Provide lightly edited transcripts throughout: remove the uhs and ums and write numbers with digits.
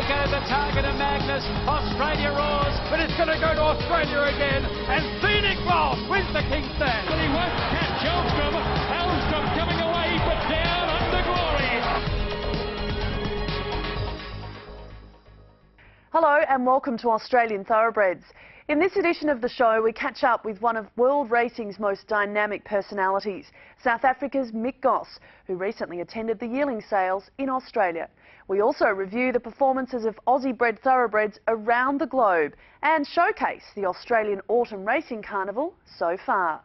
go the target of Magnus. Australia roars, but it's going to go to Australia again. And Phoenix Ross wins the King Stand. But he won't catch Elstrom. Elstrom coming away, but down under glory. Hello and welcome to Australian-Thoroughbreds. In this edition of the show, we catch up with one of world racing's most dynamic personalities, South Africa's Mick Goss, who recently attended the yearling sales in Australia. We also review the performances of Aussie-bred thoroughbreds around the globe and showcase the Australian Autumn Racing Carnival so far.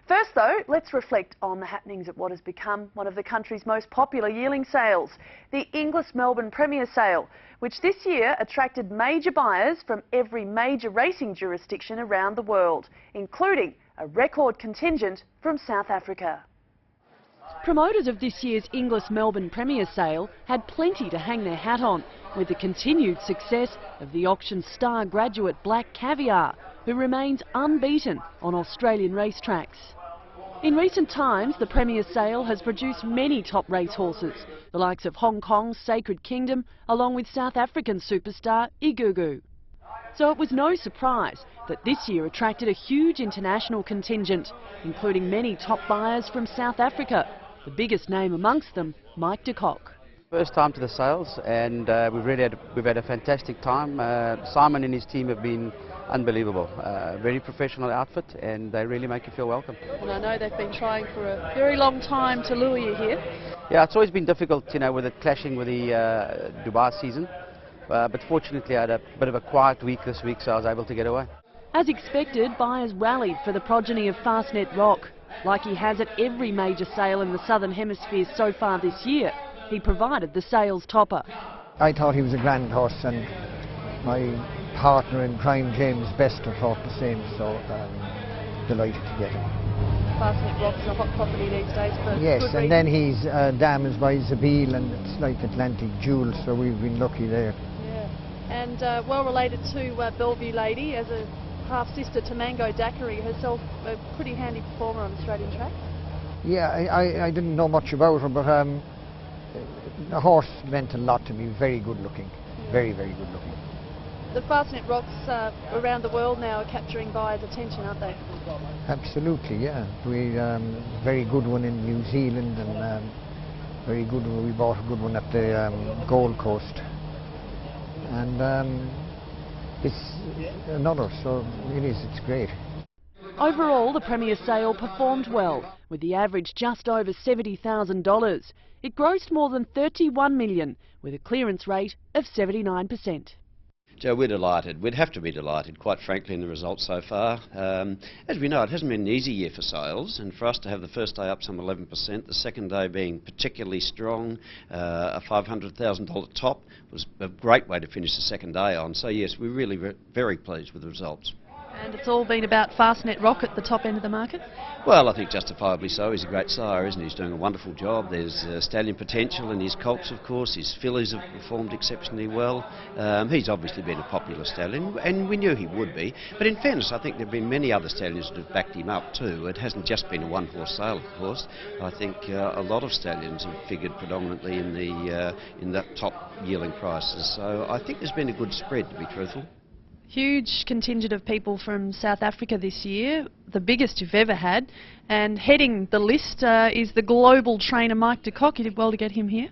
First though, let's reflect on the happenings at what has become one of the country's most popular yearling sales, the Inglis Melbourne Premier sale, which this year attracted major buyers from every major racing jurisdiction around the world, including a record contingent from South Africa. Promoters of this year's Inglis Melbourne Premier sale had plenty to hang their hat on, with the continued success of the auction star graduate Black Caviar, who remains unbeaten on Australian racetracks. In recent times, the Premier sale has produced many top racehorses, the likes of Hong Kong's Sacred Kingdom, along with South African superstar Igugu. So it was no surprise that this year attracted a huge international contingent, including many top buyers from South Africa, the biggest name amongst them, Mike de Kock. First time to the sales, and we've had a fantastic time. Simon and his team have been unbelievable. Very professional outfit, and they really make you feel welcome. And I know they've been trying for a very long time to lure you here. Yeah, it's always been difficult, you know, with it clashing with the Dubai season. But fortunately I had a bit of a quiet week this week, so I was able to get away. As expected, buyers rallied for the progeny of Fastnet Rock. Like he has at every major sale in the Southern Hemisphere so far this year, he provided the sales topper. I thought he was a grand horse, and my partner in crime, James Bester, thought the same, so delighted to get him. Fastnet Rock is a hot property these days for yes, good and reason. then he's damaged by Zabeel, and it's like Atlantic Jewel, so we've been lucky there. Yeah, and well related to Bellevue Lady, as a half-sister to Mango Daiquiri, herself a pretty handy performer on Australian track. Yeah, I didn't know much about her, but the horse meant a lot to me. Very good looking, very, very good looking. The Fastnet Rocks around the world now are capturing buyers' attention, aren't they? Absolutely, yeah. We very good one in New Zealand, and very good one. We bought a good one at the Gold Coast, and it's another. So it's great. Overall, the Premier sale performed well, with the average just over $70,000. It grossed more than $31 million, with a clearance rate of 79%. Joe, we're delighted. We'd have to be delighted, quite frankly, in the results so far. As we know, it hasn't been an easy year for sales, and for us to have the first day up some 11%, the second day being particularly strong, a $500,000 top was a great way to finish the second day on. So yes, we're really very pleased with the results. And it's all been about Fastnet Rock at the top end of the market? Well, I think justifiably so. He's a great sire, isn't he? He's doing a wonderful job. There's stallion potential in his colts, of course. His fillies have performed exceptionally well. He's obviously been a popular stallion, and we knew he would be. But in fairness, I think there have been many other stallions that have backed him up too. It hasn't just been a one-horse sale, of course. I think a lot of stallions have figured predominantly in the top yearling prices. So I think there's been a good spread, to be truthful. Huge contingent of people from South Africa this year, the biggest you've ever had, and heading the list is the global trainer Mike de Kock. You did well to get him here.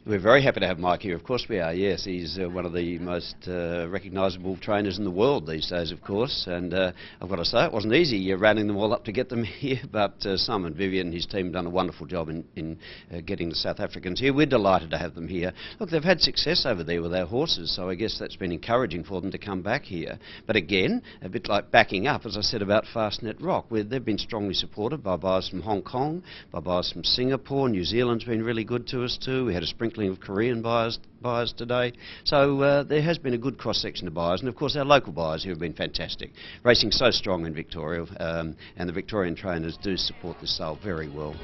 We're very happy to have Mike here, of course we are, yes. He's one of the most recognisable trainers in the world these days, of course, and I've got to say, it wasn't easy rounding them all up to get them here, but Simon, Vivian and his team have done a wonderful job in getting the South Africans here. We're delighted to have them here. Look, they've had success over there with our horses, so I guess that's been encouraging for them to come back here. But again, a bit like backing up, as I said about Fastnet Rock, where they've been strongly supported by buyers from Hong Kong, by buyers from Singapore. New Zealand's been really good to us too. We had a sprinkling of Korean buyers today, so there has been a good cross-section of buyers, and of course our local buyers who have been fantastic. Racing so strong in Victoria, and the Victorian trainers do support this sale very well.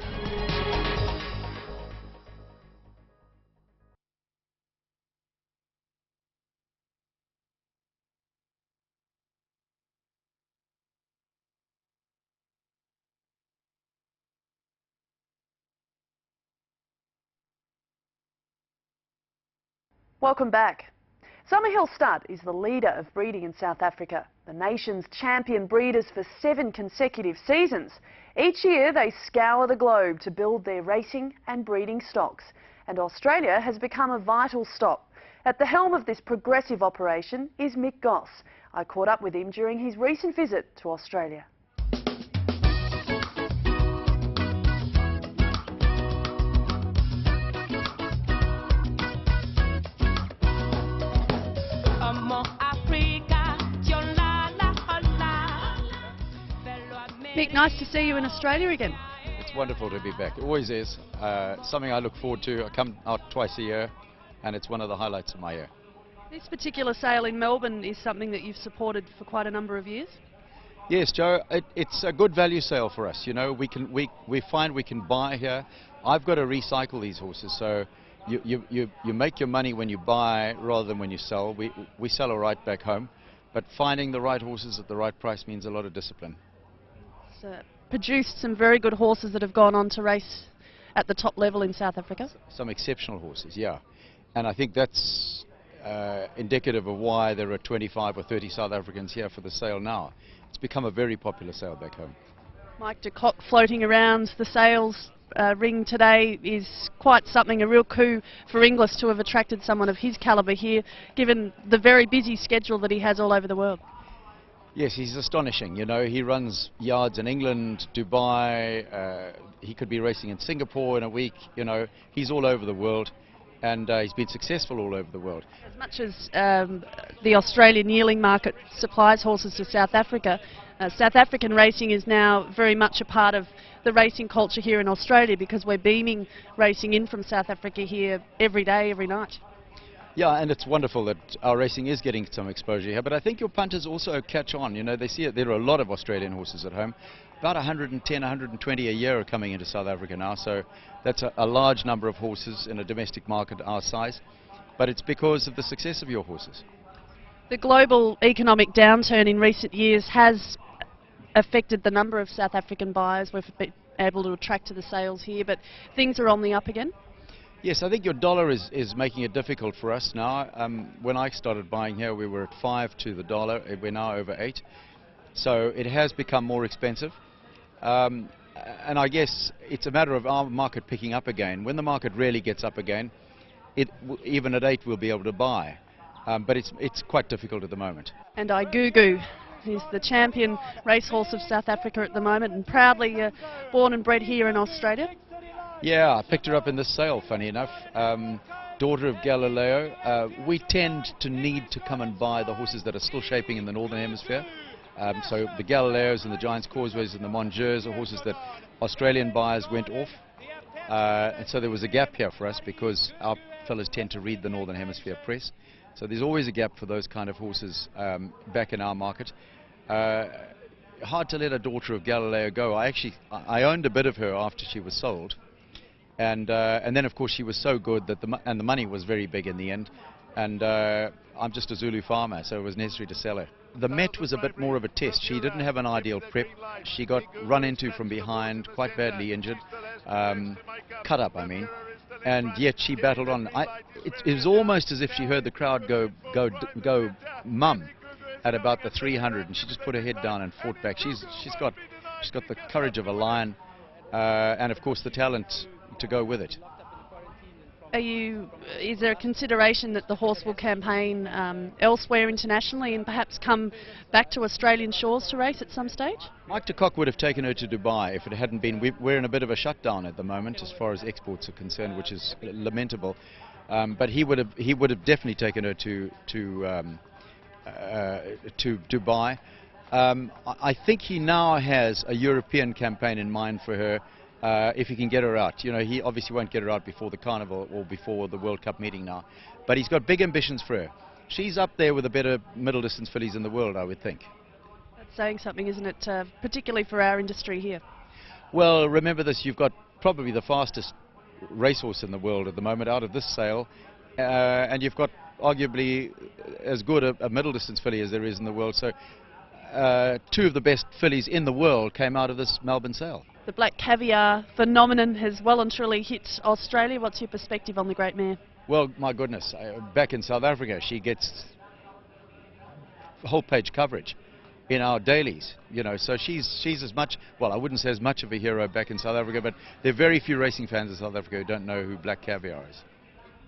Welcome back. Summerhill Stud is the leader of breeding in South Africa, the nation's champion breeders for 7 consecutive seasons. Each year they scour the globe to build their racing and breeding stocks, and Australia has become a vital stop. At the helm of this progressive operation is Mick Goss. I caught up with him during his recent visit to Australia. Mick, nice to see you in Australia again. It's wonderful to be back. It always is. Something I look forward to. I come out twice a year, and it's one of the highlights of my year. This particular sale in Melbourne is something that you've supported for quite a number of years. Yes, Joe. It's a good value sale for us. You know, we find we can buy here. I've got to recycle these horses, so you make your money when you buy rather than when you sell. We sell all right back home, but finding the right horses at the right price means a lot of discipline. Produced some very good horses that have gone on to race at the top level in South Africa. Some exceptional horses, yeah. And I think that's indicative of why there are 25 or 30 South Africans here for the sale now. It's become a very popular sale back home. Mike de Kock floating around the sales ring today is quite something, a real coup for Inglis to have attracted someone of his calibre here, given the very busy schedule that he has all over the world. Yes, he's astonishing. You know, he runs yards in England, Dubai, he could be racing in Singapore in a week. You know, he's all over the world, and he's been successful all over the world. As much as the Australian yearling market supplies horses to South Africa, South African racing is now very much a part of the racing culture here in Australia, because we're beaming racing in from South Africa here every day, every night. Yeah, and it's wonderful that our racing is getting some exposure here, but I think your punters also catch on. You know, they see it. There are a lot of Australian horses at home. About 110, 120 a year are coming into South Africa now, so that's a large number of horses in a domestic market our size, but it's because of the success of your horses. The global economic downturn in recent years has affected the number of South African buyers we've been able to attract to the sales here, but things are on the up again. Yes, I think your dollar is making it difficult for us now. When I started buying here, we were at 5 to the dollar. We're now over 8. So it has become more expensive. And I guess it's a matter of our market picking up again. When the market really gets up again, even at 8 we'll be able to buy. But it's quite difficult at the moment. And Igugu is the champion racehorse of South Africa at the moment, and proudly born and bred here in Australia. Yeah, I picked her up in this sale, funny enough. Daughter of Galileo. We tend to need to come and buy the horses that are still shaping in the Northern Hemisphere. So the Galileos and the Giants Causeways and the Monjeurs are horses that Australian buyers went off. And so there was a gap here for us, because our fellas tend to read the Northern Hemisphere press. So there's always a gap for those kind of horses back in our market. Hard to let a Daughter of Galileo go. I owned a bit of her after she was sold. And then, of course, she was so good that the money was very big in the end. And I'm just a Zulu farmer, so it was necessary to sell her. The Met was a bit more of a test. She didn't have an ideal prep. She got run into from behind, quite badly injured, cut up, I mean. And yet she battled on. It was almost as if she heard the crowd go mum at about the 300, and she just put her head down and fought back. She's got the courage of a lion, and of course the talent to go with it. Is there a consideration that the horse will campaign elsewhere internationally and perhaps come back to Australian shores to race at some stage? Mike de Kock would have taken her to Dubai if it hadn't been. We're in a bit of a shutdown at the moment as far as exports are concerned, which is lamentable. But he would have definitely taken her to Dubai. I think he now has a European campaign in mind for her. If he can get her out. You know, he obviously won't get her out before the carnival or before the World Cup meeting now, but he's got big ambitions for her. She's up there with the better middle distance fillies in the world, I would think. That's saying something, isn't it, particularly for our industry here? Well, remember this, you've got probably the fastest racehorse in the world at the moment out of this sale, and you've got arguably as good a middle distance filly as there is in the world, so 2 of the best fillies in the world came out of this Melbourne sale. The Black Caviar phenomenon has well and truly hit Australia. What's your perspective on the great mare? Well, my goodness, back in South Africa, she gets whole page coverage in our dailies, you know, so she's as much, well, I wouldn't say as much of a hero back in South Africa, but there are very few racing fans in South Africa who don't know who Black Caviar is.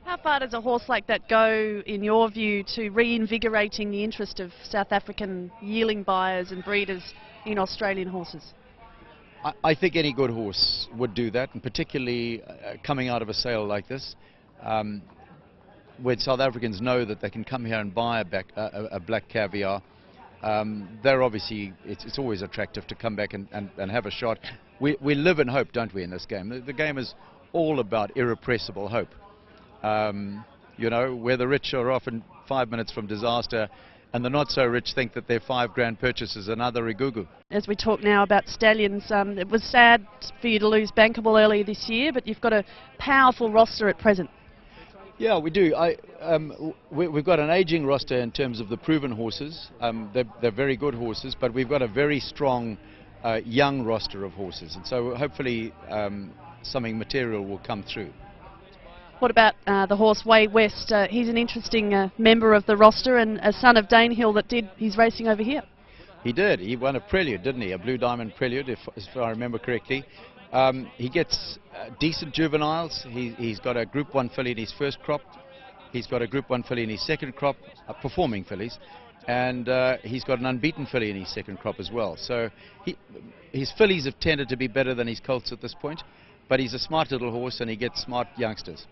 How far does a horse like that go, in your view, to reinvigorating the interest of South African yearling buyers and breeders in Australian horses? I think any good horse would do that, and particularly coming out of a sale like this, when South Africans know that they can come here and buy a Black Caviar. They're obviously, it's always attractive to come back and have a shot. We live in hope, don't we, in this game? The game is all about irrepressible hope. You know, where the rich are often 5 minutes from disaster, and the not so rich think that their $5 purchase is another igugu. As we talk now about stallions, it was sad for you to lose Bankable earlier this year, but you've got a powerful roster at present. Yeah, we do. We've got an ageing roster in terms of the proven horses. They're very good horses, but we've got a very strong young roster of horses, and so hopefully something material will come through. What about the horse Way West? He's an interesting member of the roster, and a son of Danehill that did his racing over here. He did. He won a Prelude, didn't he? A Blue Diamond Prelude, if I remember correctly. He gets decent juveniles. He's got a Group 1 filly in his first crop. He's got a Group 1 filly in his second crop, performing fillies. And he's got an unbeaten filly in his second crop as well. So his fillies have tended to be better than his colts at this point. But he's a smart little horse, and he gets smart youngsters.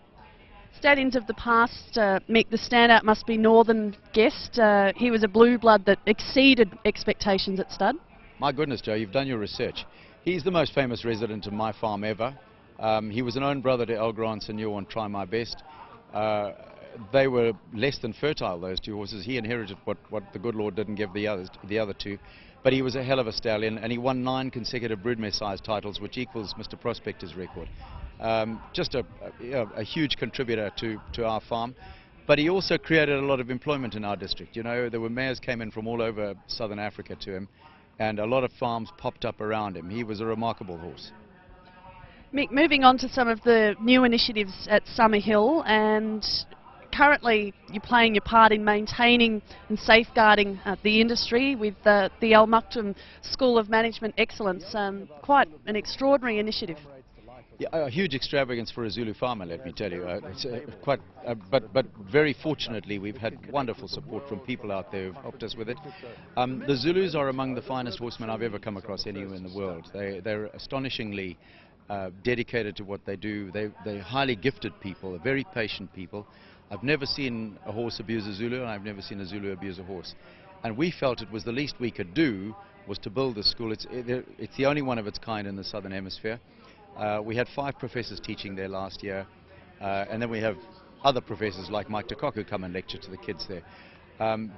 Stallions of the past, Mick, the standout must be Northern Guest. He was a blue blood that exceeded expectations at stud. My goodness, Joe, you've done your research. He's the most famous resident of my farm ever. He was an own brother to El Gran Senor and Try My Best. They were less than fertile, those two horses. He inherited what the good Lord didn't give the other two. But he was a hell of a stallion, and he won 9 consecutive broodmare size titles, which equals Mr. Prospector's record. Just a huge contributor to our farm. But he also created a lot of employment in our district. You know, there were mares came in from all over southern Africa to him, and a lot of farms popped up around him. He was a remarkable horse. Mick, moving on to some of the new initiatives at Summerhill, and currently you're playing your part in maintaining and safeguarding the industry with the Al Maktoum School of Management Excellence. Quite an extraordinary initiative. Yeah, a huge extravagance for a Zulu farmer, let me tell you. It's but very fortunately we've had wonderful support from people out there who've helped us with it. The Zulus are among the finest horsemen I've ever come across anywhere in the world. They're astonishingly dedicated to what they do. They're highly gifted people, very patient people. I've never seen a horse abuse a Zulu, and I've never seen a Zulu abuse a horse. And we felt it was the least we could do was to build this school. It's the only one of its kind in the Southern Hemisphere. We had 5 professors teaching there last year, and then we have other professors like Mike Tekok who come and lecture to the kids there.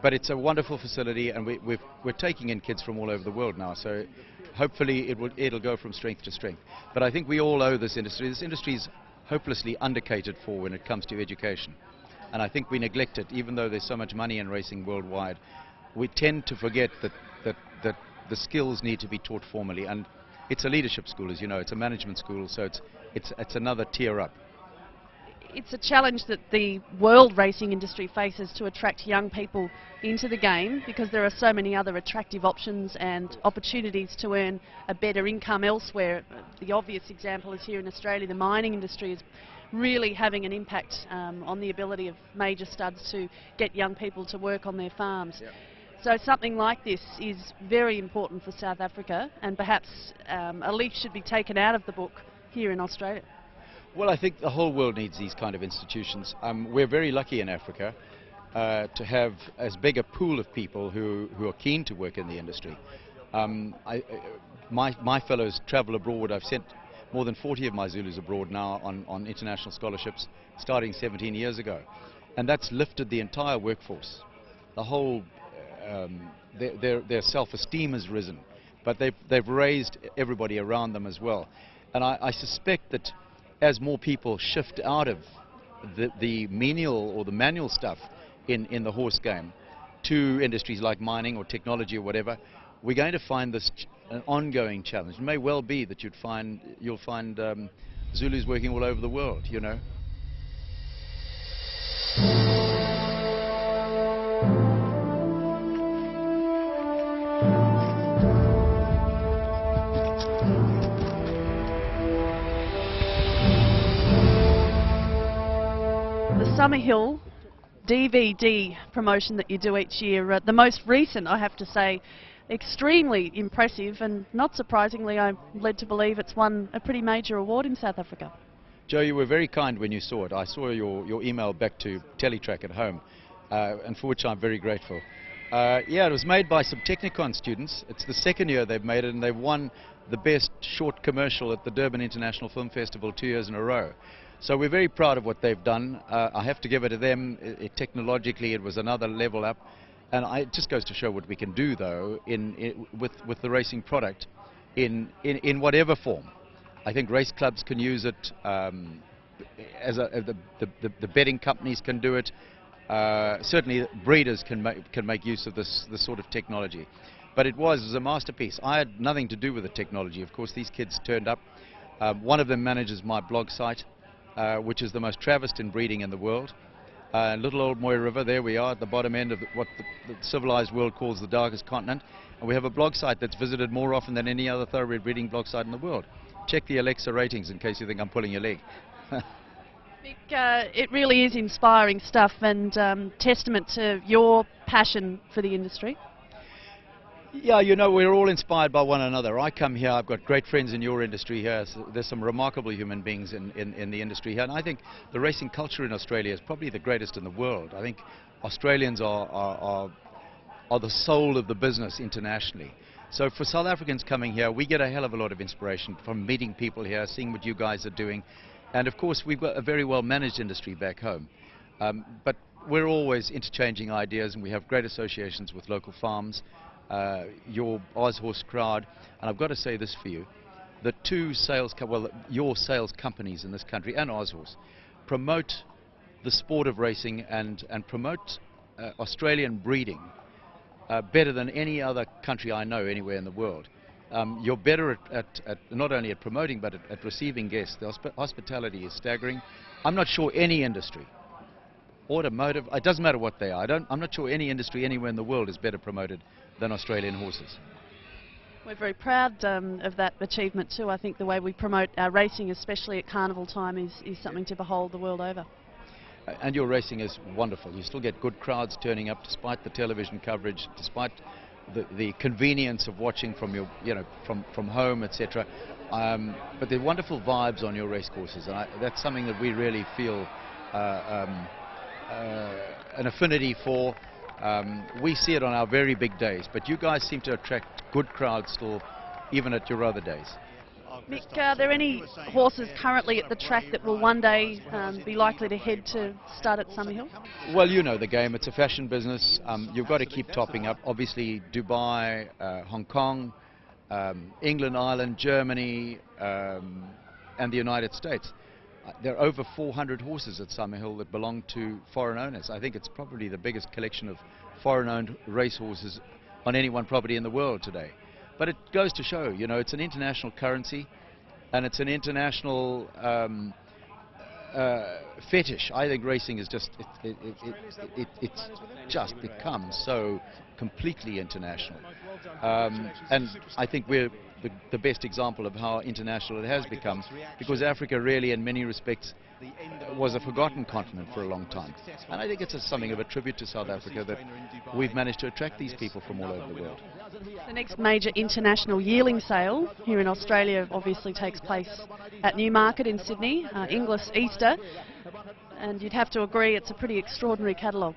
But it's a wonderful facility, and we're taking in kids from all over the world now, so hopefully it'll go from strength to strength. But I think we all owe this industry. This industry is hopelessly undercated for when it comes to education, and I think we neglect it. Even though there's so much money in racing worldwide, we tend to forget that the skills need to be taught formally. And it's a leadership school, as you know. It's a management school, so it's another tier up. It's a challenge that the world racing industry faces to attract young people into the game, because there are so many other attractive options and opportunities to earn a better income elsewhere. The obvious example is here in Australia. The mining industry is really having an impact on the ability of major studs to get young people to work on their farms. Yep. So something like this is very important for South Africa, and perhaps a leaf should be taken out of the book here in Australia. Well, I think the whole world needs these kind of institutions. We're very lucky in Africa to have as big a pool of people who are keen to work in the industry. My fellows travel abroad. I've sent more than 40 of my Zulus abroad now on international scholarships, starting 17 years ago. And that's lifted the entire workforce. The whole, their self-esteem has risen, but they've raised everybody around them as well. And I suspect that as more people shift out of the menial or the manual stuff in the horse game to industries like mining or technology or whatever, we're going to find this an ongoing challenge. It may well be that you'll find Zulus working all over the world, you know. Summerhill DVD promotion that you do each year. The most recent, I have to say, extremely impressive, and not surprisingly, I'm led to believe it's won a pretty major award in South Africa. Joe, you were very kind when you saw it. I saw your email back to Teletrack at home, and for which I'm very grateful. Yeah, it was made by some Technikon students. It's the second year they've made it, and they've won the best short commercial at the Durban International Film Festival 2 years in a row. So we're very proud of what they've done. I have to give it to them. Technologically, it was another level up. And it just goes to show what we can do, though, with the racing product in whatever form. I think race clubs can use it, the betting companies can do it. Certainly breeders can make use of this sort of technology. But it was a masterpiece. I had nothing to do with the technology. Of course, these kids turned up. One of them manages my blog site, which is the most travested in breeding in the world. Little old Moy River, there we are at the bottom end of what the civilized world calls the darkest continent. And we have a blog site that's visited more often than any other thoroughbred breeding blog site in the world. Check the Alexa ratings in case you think I'm pulling your leg. Mick, it really is inspiring stuff, and testament to your passion for the industry. Yeah, you know, we're all inspired by one another. I come here, I've got great friends in your industry here. So there's some remarkable human beings in the industry here. And I think the racing culture in Australia is probably the greatest in the world. I think Australians are the soul of the business internationally. So for South Africans coming here, we get a hell of a lot of inspiration from meeting people here, seeing what you guys are doing. And of course, we've got a very well managed industry back home. But we're always interchanging ideas, and we have great associations with local farms. Your Aushorse crowd, and I've got to say this for you: the two your sales companies in this country and Aushorse promote the sport of racing and promote Australian breeding better than any other country I know anywhere in the world. You're better at not only at promoting but at receiving guests. The hospitality is staggering. I'm not sure any industry, automotive, it doesn't matter what they are, I'm not sure any industry anywhere in the world is better promoted than Australian horses. We're very proud of that achievement too. I think the way we promote our racing, especially at carnival time, is something to behold the world over. And your racing is wonderful. You still get good crowds turning up despite the television coverage, despite the convenience of watching from your, from home, etc. But there are wonderful vibes on your race courses, and that's something that we really feel an affinity for. We see it on our very big days, but you guys seem to attract good crowds still, even at your other days. Mick, are there any horses currently at the track that will one day be likely to head to start at Summerhill? Well, you know the game. It's a fashion business. You've got to keep topping up. Obviously, Dubai, Hong Kong, England, Ireland, Germany, and the United States. There are over 400 horses at Summerhill that belong to foreign owners. I think it's probably the biggest collection of foreign-owned racehorses on any one property in the world today. But it goes to show, it's an international currency, and it's an international fetish. I think racing is just, it's just become so completely international. And I think we're the best example of how international it has become, because Africa really, in many respects, was a forgotten continent for a long time. And I think it's something of a tribute to South Africa that we've managed to attract these people from all over the world. The next major international yearling sale here in Australia obviously takes place at Newmarket in Sydney, Inglis Easter, and you'd have to agree it's a pretty extraordinary catalogue.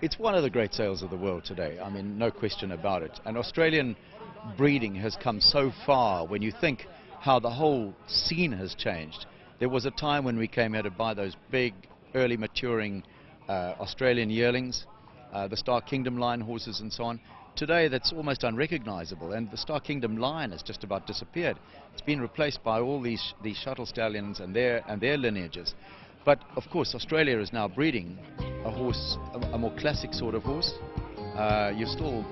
It's one of the great sales of the world today, I mean, no question about it. And Australian breeding has come so far when you think how the whole scene has changed. There was a time when we came here to buy those big, early maturing Australian yearlings, the Star Kingdom line horses and so on. Today that's almost unrecognizable, and the Star Kingdom line has just about disappeared. It's been replaced by all these shuttle stallions and their lineages. But of course Australia is now breeding a horse, a more classic sort of horse. You're still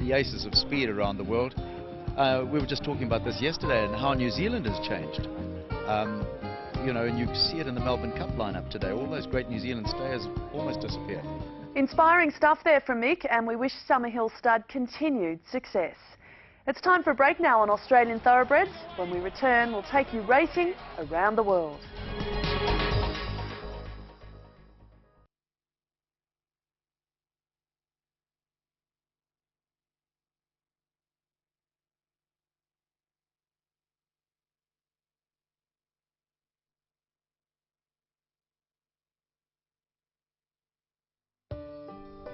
the aces of speed around the world. We were just talking about this yesterday and how New Zealand has changed. And you see it in the Melbourne Cup lineup today. All those great New Zealand stayers almost disappeared. Inspiring stuff there from Mick, and we wish Summerhill Stud continued success. It's time for a break now on Australian Thoroughbreds. When we return, we'll take you racing around the world.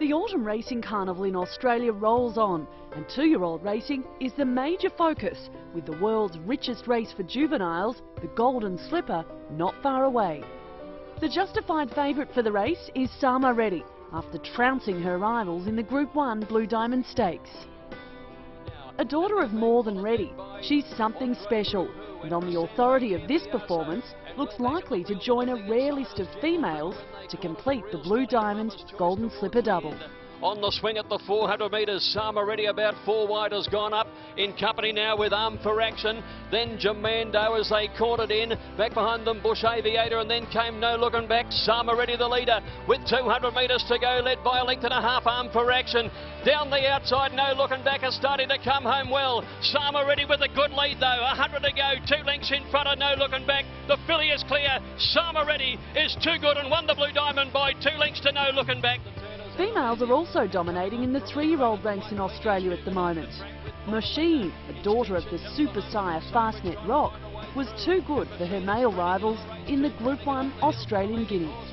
The autumn racing carnival in Australia rolls on, and two-year-old racing is the major focus, with the world's richest race for juveniles, the Golden Slipper, not far away. The justified favourite for the race is Summerhill, after trouncing her rivals in the Group 1 Blue Diamond Stakes. A daughter of More Than Ready, she's something special, and on the authority of this performance, looks likely to join a rare list of females to complete the Blue Diamond Golden Slipper double. On the swing at the 400 metres, Summerhill about 4 wide has gone up, in company now with Arm for Action, then Jamando as they cornered in, back behind them Bush Aviator, and then came No Looking Back, Summerhill the leader, with 200 metres to go, led by a length and a half, Arm for Action. Down the outside, No Looking Back is starting to come home well. Summerhill with a good lead though, 100 to go, 2 lengths in front of No Looking Back. The filly is clear, Summerhill is too good and won the Blue Diamond by 2 lengths to No Looking Back. Females are also dominating in the 3-year-old ranks in Australia at the moment. Machine, a daughter of the super sire Fastnet Rock, was too good for her male rivals in the Group 1 Australian Guineas.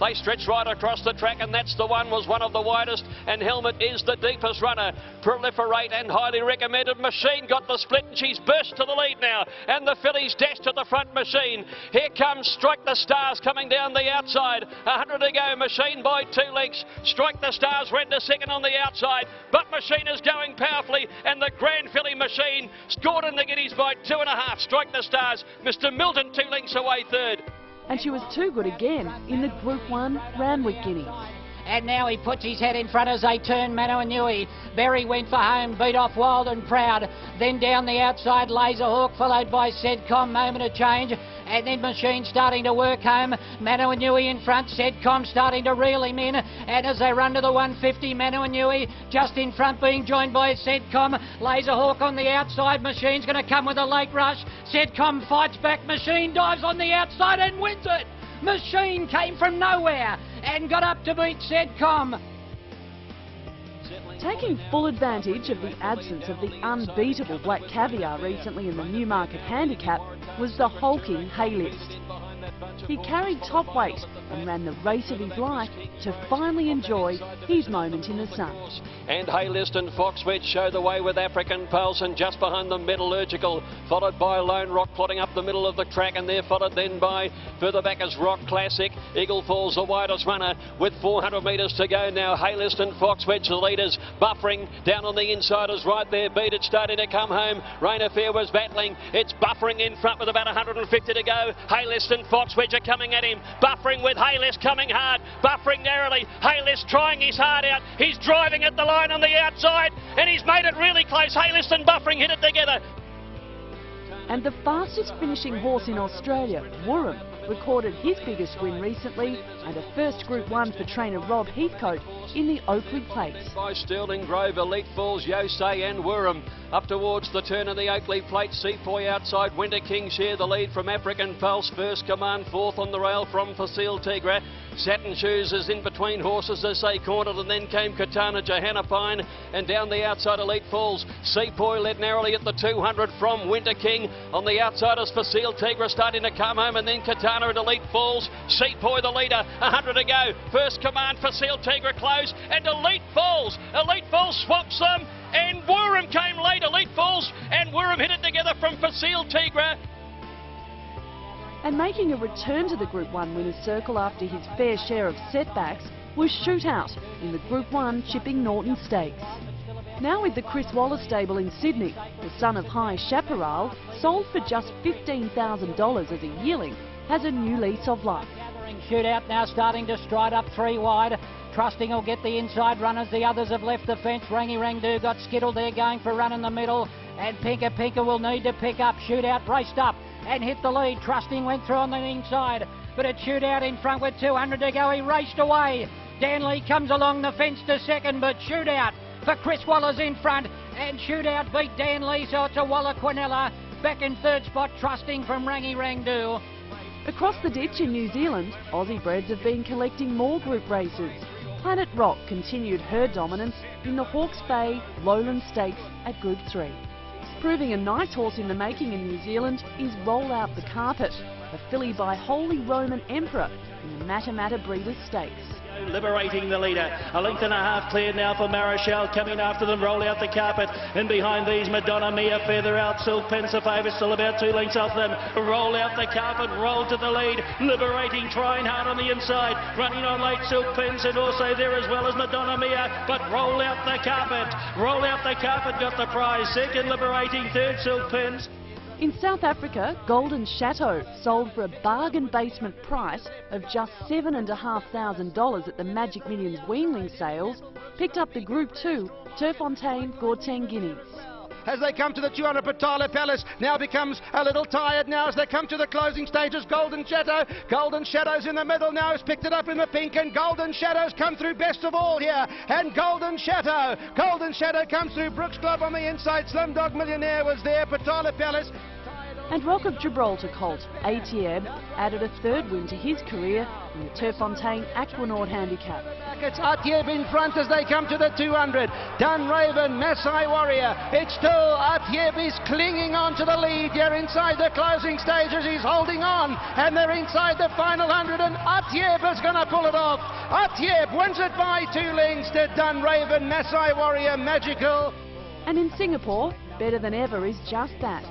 They stretch right across the track, and that's the one, was one of the widest, and Helmet is the deepest runner. Proliferate and highly recommended. Machine got the split, and she's burst to the lead now, and the fillies dash to the front. Machine. Here comes Strike the Stars coming down the outside. 100 to go. Machine by 2 lengths. Strike the Stars went to second on the outside, but Machine is going powerfully, and the Grand Filly Machine scored in the Guineas by 2.5. Strike the Stars. Mr. Milton 2 lengths away third. And she was too good again in the Group 1 Randwick Guineas. And now he puts his head in front as they turn Manawanui. Berry went for home, beat off Wild and Proud. Then down the outside, Laser Hawk, followed by Sedcom, Moment of Change. And then Machine starting to work home. Manawanui in front, Sedcom starting to reel him in. And as they run to the 150, Manawanui just in front, being joined by Sedcom. Laser Hawk on the outside. Machine's going to come with a late rush. Sedcom fights back. Machine dives on the outside and wins it. Machine came from nowhere and got up to beat Sedcom. Taking full advantage of the absence of the unbeatable Black Caviar recently in the Newmarket Handicap was the hulking Haylist. He carried top weight and ran the race of his life to finally enjoy his moment in the sun. And Haylist and Foxwedge show the way with African Pulse, and just behind them Metallurgical, followed by Lone Rock plodding up the middle of the track, and they're followed then by further back as Rock Classic. Eagle Falls the widest runner with 400 metres to go now. Haylist and Foxwedge the leaders, buffering down on the insiders right there. Beat It starting to come home. Rain Affair was battling. It's buffering in front with about 150 to go. Haylist and Foxwedge are coming at him. Buffering with Haylist coming hard. Buffering narrowly. Haylist trying his heart out. He's driving at the line on the outside, and he's made it really close. Haylist and Buffering hit it together. And the fastest finishing horse in Australia, Wurrum, recorded his biggest win recently, and a first Group 1 for trainer Rob Heathcote in the Oakley Plate. By Sterling Grove, Elite Falls, Yosei and Wurrum. Up towards the turn of the Oakley Plate, Sepoy outside, Winter King share the lead from African Pulse. First Command fourth on the rail from Facile Tigre. Satin Shoes is in between horses as they cornered, and then came Katana Johanna Pine, and down the outside Elite Falls. Sepoy led narrowly at the 200 from Winter King. On the outside is Facile Tigre starting to come home, and then Katana at Elite Falls. Sepoy the leader, 100 to go. First Command, Facile Tigre close, and Elite Falls. Elite Falls swaps them, and Wurrum came late. Elite Falls and Wurrum hit it together from Facile Tigre. And making a return to the Group 1 winner's circle after his fair share of setbacks was Shootout in the Group 1 Chipping Norton Stakes. Now with the Chris Waller stable in Sydney, the son of High Chaparral, sold for just $15,000 as a yearling, has a new lease of life. Shootout now starting to stride up 3 wide. Trusting will get the inside runners. The others have left the fence. Rangy Rangdu got skittled there, going for a run in the middle. And Pinker will need to pick up. Shootout raced up and hit the lead. Trusting went through on the inside, but it's Shootout in front with 200 to go. He raced away. Danley comes along the fence to second, but Shootout for Chris Waller's in front, and Shootout beat Danley, so it's a Waller Quinella. Back in third spot, Trusting from Rangy Rangdu. Across the ditch in New Zealand, Aussie-breds have been collecting more group races. Planet Rock continued her dominance in the Hawke's Bay Lowland Stakes at Group 3. Proving a nice horse in the making in New Zealand is Roll Out the Carpet, a filly by Holy Roman Emperor in the Matamata Breeders' Stakes. Liberating the leader. A length and a half cleared now for Marichal. Coming after them, roll out the carpet. And behind these, Madonna Mia, Feather Out, Silk Pence, a favourite, still about 2 lengths off them. Roll out the carpet, roll to the lead. Liberating, trying hard on the inside. Running on late, Silk Pence, and also there as well as Madonna Mia. But roll out the carpet. Roll out the carpet, got the prize. Second, Liberating, third, Silk Pence. In South Africa, Golden Chateau sold for a bargain basement price of just $7,500 at the Magic Millions Weanling sales, picked up the Group 2 Turfontaine Gauteng Guineas. As they come to the 200, Patala Palace now becomes a little tired now as they come to the closing stages. Golden Shadow, Golden Shadow's in the middle now, has picked it up in the pink, and Golden Shadow's come through best of all here. And Golden Shadow comes through. Brooks Club on the inside, Slumdog Millionaire was there, Patala Palace. And Rock of Gibraltar colt ATM added a third win to his career in the Turfontaine Aquanaut Handicap. It's Atieb in front as they come to the 200. Dunraven, Maasai Warrior. It's still Atieb is clinging on to the lead here inside the closing stages. He's holding on, and they're inside the final 100, and Atieb is going to pull it off. Atieb wins it by 2 lengths to Dunraven, Maasai Warrior, Magical. And in Singapore, Better Than Ever is just that.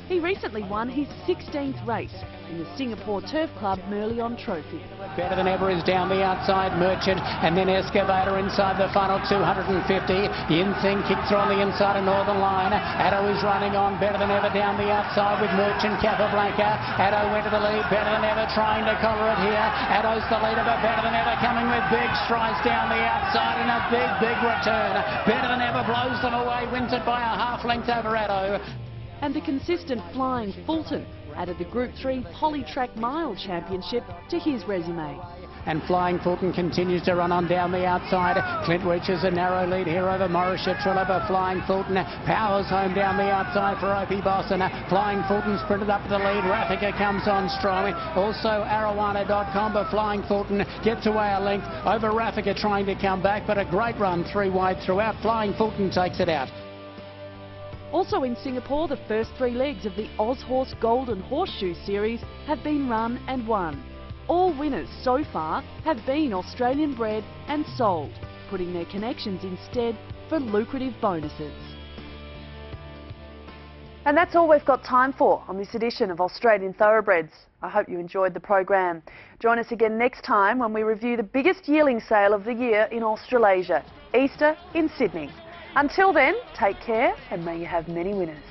He recently won his 16th race in the Singapore Turf Club Merlion Trophy. Better Than Ever is down the outside, Merchant, and then Excavator inside the final 250. Yinthing kicked through on the inside of Northern Line. Addo is running on, Better Than Ever down the outside with Merchant, Capablanca. Addo went to the lead, Better Than Ever trying to collar it here. Addo's the leader, but Better Than Ever coming with big strides down the outside and a big return. Better Than Ever blows them away, wins it by a half length over Addo. And the consistent Flying Fulton added the Group 3 Polytrack Mile Championship to his resume. And Flying Fulton continues to run on down the outside. Clint reaches a narrow lead here over Morris Shettrell over Flying Fulton. Powers home down the outside for Opie Boston. Flying Fulton sprinted up to the lead. Raffica comes on strong. Also Arowana.com, but Flying Fulton gets away a length over Raffica trying to come back, but a great run 3 wide throughout. Flying Fulton takes it out. Also in Singapore, the first 3 legs of the Aushorse Golden Horseshoe Series have been run and won. All winners so far have been Australian-bred and sold, putting their connections instead for lucrative bonuses. And that's all we've got time for on this edition of Australian Thoroughbreds. I hope you enjoyed the program. Join us again next time when we review the biggest yearling sale of the year in Australasia, Easter in Sydney. Until then, take care and may you have many winners.